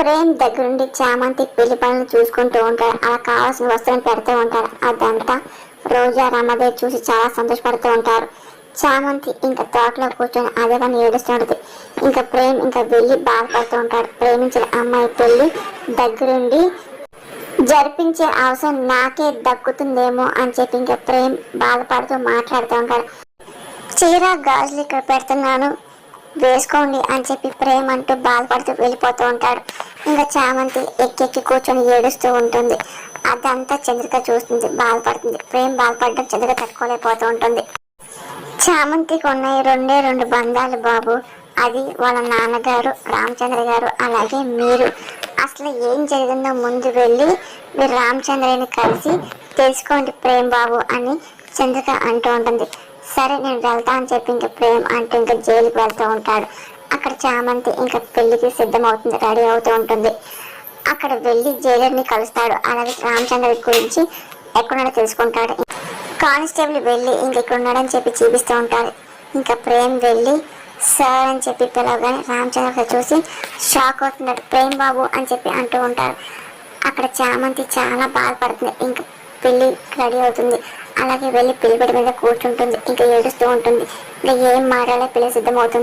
ప్రేమ్ దగ్గరుండి చామంతి పెళ్లి పనులు చూసుకుంటూ ఉంటాడు. అలా కావాల్సిన వస్తువులను పెడుతూ ఉంటారు. అదంతా రోజా రమాదేవి చూసి చాలా సంతోషపడుతూ ఉంటారు. చామంతి ఇంకా తోటలో కూర్చొని అదే పని ఏడుస్తుంటది. ఇంకా ప్రేమ్ ఇంకా వెళ్ళి బాధపడుతూ ఉంటాడు. ప్రేమించిన అమ్మాయి పెళ్లి దగ్గరుండి జరిపించే అవసరం నాకే దక్కుతుందేమో అని చెప్పి ఇంకా ప్రేమ్ బాధపడుతూ మాట్లాడుతూ ఉంటాడు. చీర గాజులు ఇక్కడ పెడుతున్నాను వేసుకోండి అని చెప్పి ప్రేమ్ అంటూ బాధపడుతూ వెళ్ళిపోతూ ఉంటాడు. ఇంకా చామంతి ఎక్కెక్కి కూర్చొని ఏడుస్తూ ఉంటుంది. అదంతా చంద్రిక చూస్తుంది, బాధపడుతుంది. ప్రేమ్ బాధపడడం చంద్రిక తట్టుకోలేకపోతూ ఉంటుంది. చామంతికి ఉన్నాయి రెండే రెండు బంధాలు బాబు, అది వాళ్ళ నాన్నగారు రామచంద్ర గారు, అలాగే మీరు. అసలు ఏం జరిగిందో ముందు వెళ్ళి మీరు రామచంద్రని కలిసి తెలుసుకోండి ప్రేమ్ బాబు అని చంద్రిక అంటూ ఉంటుంది. సరే నేను వెళ్తా అని చెప్పి ఇంకా ప్రేమ్ అంటూ ఇంకా జైలుకి వెళ్తూ ఉంటాడు. అక్కడ చామంతి ఇంకా పెళ్లికి సిద్ధమవుతుంది, రెడీ అవుతూ ఉంటుంది. అక్కడ వెళ్ళి జైలర్ని కలుస్తాడు. అలాగే రామచంద్ర గురించి ఎక్కడున్నాడో తెలుసుకుంటాడు. కానిస్టేబుల్ వెళ్ళి ఇంకెక్కడున్నాడని చెప్పి చూపిస్తూ ఉంటాడు. ఇంకా ప్రేమ్ వెళ్ళి సార్ అని చెప్పి పిలవగానే రామచంద్ర చూసి షాక్ అవుతున్నాడు. ప్రేమ్ బాబు అని చెప్పి అంటూ ఉంటాడు. అక్కడ చామంతి చాలా బాధపడుతుంది. ఇంకా పెళ్లి రెడీ అవుతుంది. అలాగే వెళ్ళి పెళ్లిపేట మీద కూర్చుంటుంది. ఇంకా ఏడుస్తూ ఉంటుంది. ఇంకా ఏం మాట్లాడే పెళ్లి సిద్ధమవుతుంది.